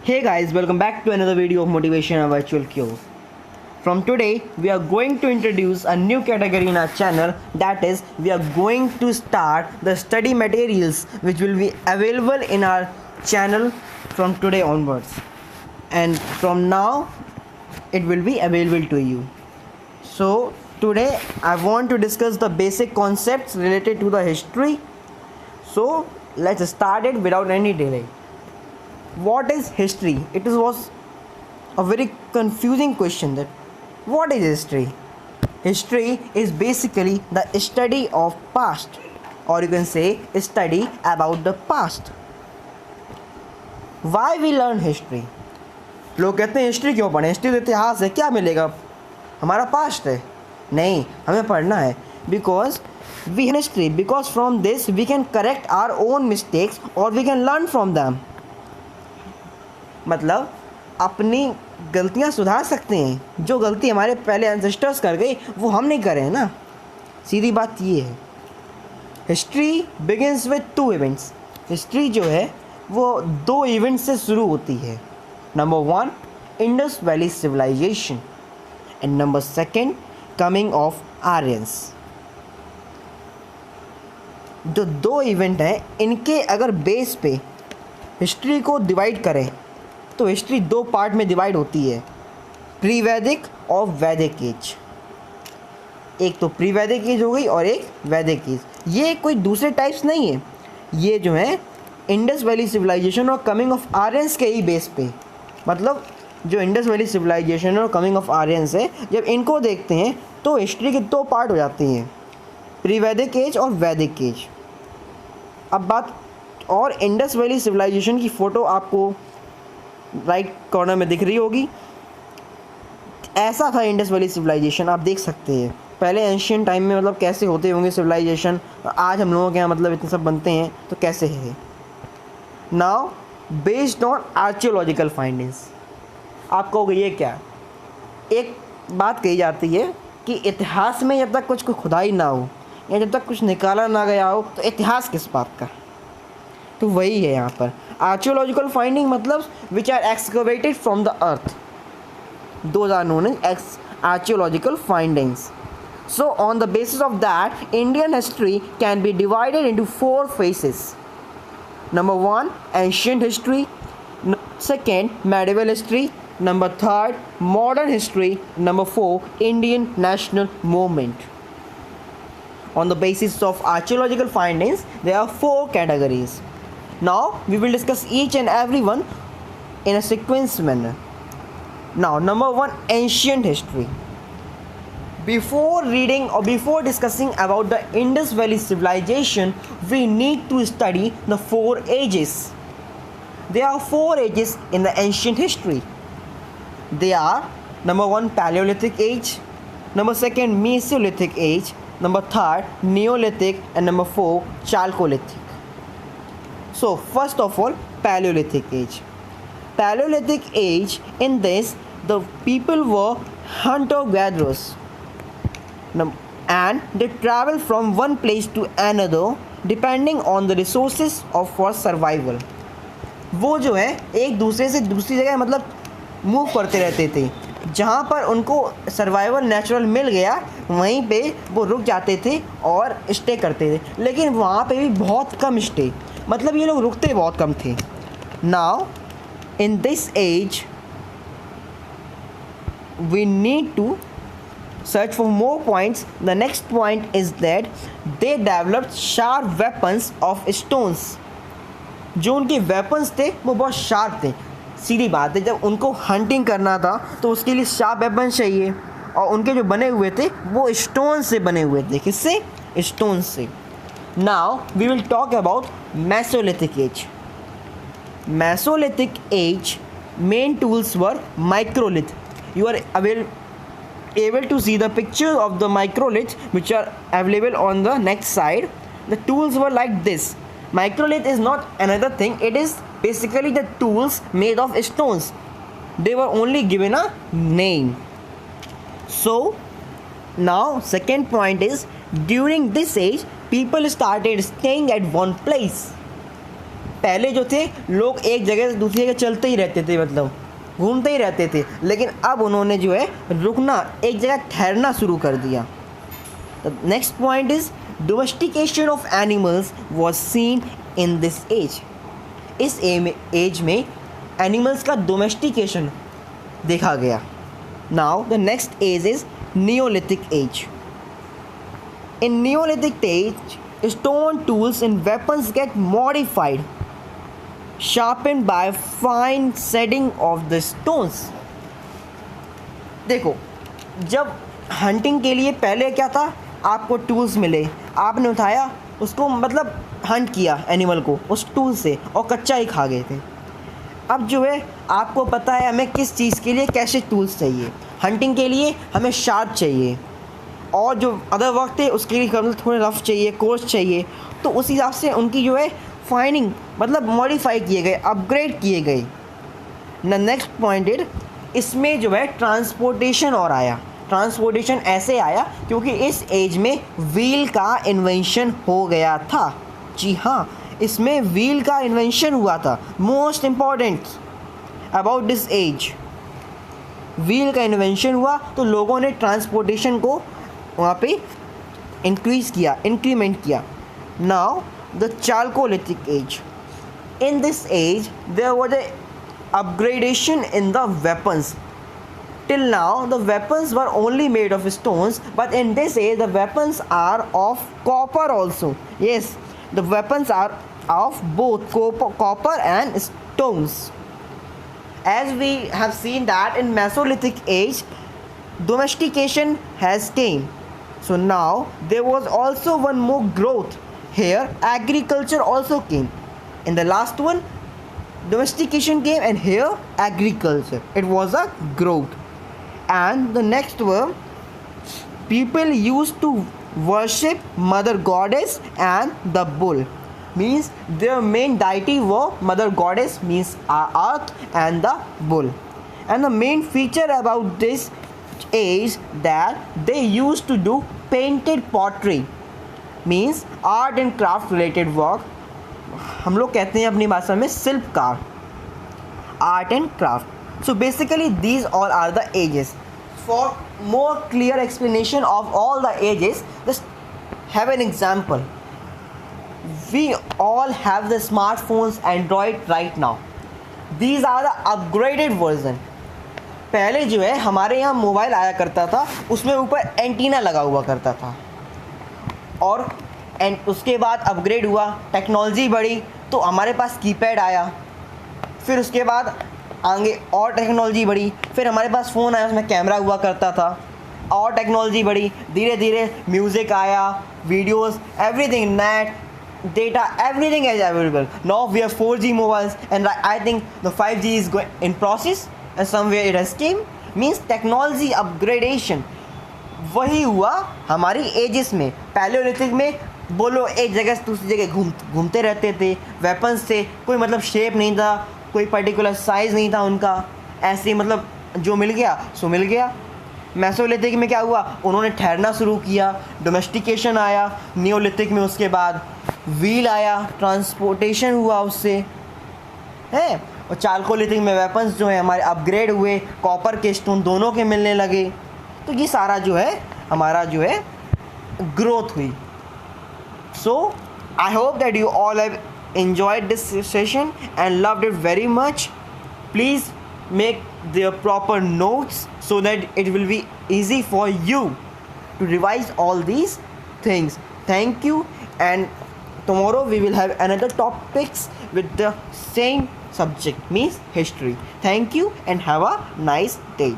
Hey guys, welcome back to another video of Motivation and Virtual Cure. From today, we are going to introduce a new category in our channel, that is, we are going to start the study materials which will be available in our channel from today onwards. And from now, it will be available to you. So, today I want to discuss the basic concepts related to the history. So, let's start it without any delay. What is history? It was a very confusing question, that what is history? History is basically the study of past, or you can say study about the past. Why we learn history? लोग कहते हैं history क्यों पढ़ें, history तो इतिहास है, क्या मिलेगा, हमारा पास्ट है. नहीं, हमें पढ़ना है because we history, because from this we can correct our own mistakes or we can learn from them. मतलब अपनी गलतियां सुधार सकते हैं. जो गलती हमारे पहले एंसेस्टर्स कर गए वो हम नहीं करें ना, सीधी बात ये है. History begins with two events. History जो है वो दो इवेंट्स से शुरू होती है. Number one, Indus Valley civilisation, and number second, coming of Aryans. जो दो इवेंट हैं, इनके अगर बेस पे हिस्ट्री को डिवाइड करें तो हिस्ट्री दो पार्ट में डिवाइड होती है, प्री वैदिक और वैदिक एज. एक तो प्री वैदिक एज हो गई और एक वैदिक एज. ये कोई दूसरे टाइप्स नहीं है, ये जो है इंडस वैली सिविलाइजेशन और कमिंग ऑफ आर्यंस के ही बेस पे. मतलब जो इंडस वैली सिविलाइजेशन और कमिंग ऑफ आर्यंस है, जब इनको देखते हैं तो हिस्ट्री के दो पार्ट हो जाती हैं, प्री वैदिक एज और वैदिक एज. अब बात, और इंडस वैली सिविलाइजेशन की फ़ोटो आपको राइट कॉर्नर में दिख रही होगी. ऐसा था इंडस वैली सिविलाइजेशन, आप देख सकते हैं. पहले एंशियंट टाइम में मतलब कैसे होते होंगे सिविलाइजेशन, आज हम लोगों के यहाँ मतलब इतने सब बनते हैं तो कैसे है. Now based on archaeological findings. आप कहोगे ये क्या, एक बात कही जाती है कि इतिहास में जब तक कुछ खुदाई ना हो या जब तक कुछ निकाला ना गया हो तो इतिहास किस बात का. तो वही है यहाँ पर आर्कियोलॉजिकल फाइंडिंग, मतलब which are excavated from the earth, those are known as archaeological findings. So on the basis of that Indian history can be divided into four phases. Number one, ancient history. Second, medieval history. Number third, modern history. Number four, Indian national movement. On the basis of archaeological findings, there are four categories. Now we will discuss each and every one in a sequence manner. Now, number one, ancient history. Before reading or before discussing about the Indus Valley civilization, we need to study the four ages. There are four ages in the ancient history. They are number one, Paleolithic age. Number second, Mesolithic age. Number third, Neolithic, and number four, Chalcolithic. So first of all, Paleolithic age. Paleolithic age, in this the people were hunter-gatherers, and they travel from one place to another depending on the resources of for survival. वो जो है एक दूसरे से दूसरी जगह मतलब move करते रहते थे. जहाँ पर उनको सर्वाइवल नेचुरल मिल गया वहीं पे वो रुक जाते थे और स्टे करते थे. लेकिन वहाँ पे भी बहुत कम स्टे, मतलब ये लोग रुकते बहुत कम थे. Now in this age we need to search for more points. The next point is that they developed sharp weapons of stones. जो उनके वेपन्स थे वो बहुत शार्प थे. सीधी बात है, जब उनको हंटिंग करना था तो उसके लिए शार्प वेपन चाहिए, और उनके जो बने हुए थे वो स्टोन से बने हुए थे. किससे? स्टोन से. Now we will talk about mesolithic age. Mesolithic age men tools were microlith. You are able to see the picture of the microliths which are available on the next side. The tools were like this. Microlith is not another thing, it is basically the tools made of stones. They were only given a name. So now second point is, during this age people started staying at one place. पहले जो थे लोग एक जगह से दूसरी जगह चलते ही रहते थे, मतलब घूमते ही रहते थे, लेकिन अब उन्होंने जो है रुकना, एक जगह ठहरना शुरू कर दिया। The next point is domestication of animals was seen in this age. इस एज में एनिमल्स का डोमेस्टिकेशन देखा गया। Now the next age is neolithic age. In neolithic age stone tools and weapons get modified, sharpened by fine setting of the stones। देखो, जब hunting के लिए पहले क्या था, आपको टूल्स मिले, आपने उठाया उसको, मतलब हंट किया एनिमल को उस टूल से और कच्चा ही खा गए थे। अब जो है आपको पता है हमें किस चीज़ के लिए कैसे टूल्स चाहिए। हंटिंग के लिए हमें शार्प चाहिए, और जो अदर वर्क थे उसके लिए थोड़े रफ चाहिए, कोर्स चाहिए। तो उस हिसाब से उनकी जो है फाइनिंग, मतलब मॉडिफाई किए गए, अपग्रेड किए गए। नेक्स्ट पॉइंट इज, इसमें जो है ट्रांसपोर्टेशन और आया। ट्रांसपोर्टेशन ऐसे आया क्योंकि इस एज में व्हील का इन्वेंशन हो गया था। जी हाँ, इसमें व्हील का इन्वेंशन हुआ था। Most important about this age, wheel का इन्वेंशन हुआ तो लोगों ने ट्रांसपोर्टेशन को वहाँ पे इंक्रीज़ किया, इंक्रीमेंट किया। Now the chalcolithic age. In this age there was a upgradation in the weapons. Till now the weapons were only made of stones, but in this age the weapons are of copper also. Yes, the weapons are of both copper and stones. As we have seen that in Mesolithic age domestication has came. So now there was also one more growth here, agriculture also came. In the last one domestication came, and here agriculture, it was a growth. And the next one, people used to worship mother goddess and the bull, means their main deity were mother goddess, means earth, and the bull. And the main feature about this is that they used to do painted pottery, means art and craft related work. हम लोग कहते हैं अपनी भाषा में शिल्पकार, art and craft. So basically these all are the ages. For more clear explanation of all the ages, just have an example. We all have the smartphones Android right now. These are the upgraded version. पहले जो है हमारे यहाँ mobile आया करता था, उसमें ऊपर एंटीना लगा हुआ करता था, और उसके बाद अपग्रेड हुआ, टेक्नोलॉजी बढ़ी तो हमारे पास कीपैड आया, फिर उसके बाद आगे और टेक्नोलॉजी बढ़ी, फिर हमारे पास फ़ोन आया, उसमें कैमरा हुआ करता था, और टेक्नोलॉजी बढ़ी, धीरे धीरे म्यूज़िक आया, videos, everything, net, data, everything is available. Now we have 4G mobiles, and I think the 5G is in process, and somewhere it has came. Means technology upgradation वही हुआ हमारी एजेस में। Palaeolithic में बोलो एक जगह से दूसरी जगह घूमते रहते थे, वेपन्स थे, कोई मतलब शेप नहीं था, कोई पर्टिकुलर साइज़ नहीं था उनका, ऐसे मतलब जो मिल गया सो मिल गया। मेसोलिथिक में क्या हुआ, उन्होंने ठहरना शुरू किया, डोमेस्टिकेशन आया। नियोलिथिक में उसके बाद व्हील आया, ट्रांसपोर्टेशन हुआ उससे है। और चाल्कोलिथिक में वेपन्स जो है हमारे अपग्रेड हुए, कॉपर के स्टोन दोनों के मिलने लगे। तो ये सारा जो है हमारा जो है ग्रोथ हुई। So I hope that you all have enjoyed this session and loved it very much. Please make the proper notes so that it will be easy for you to revise all these things. Thank you, and tomorrow we will have another topics with the same subject, means history. Thank you and have a nice day.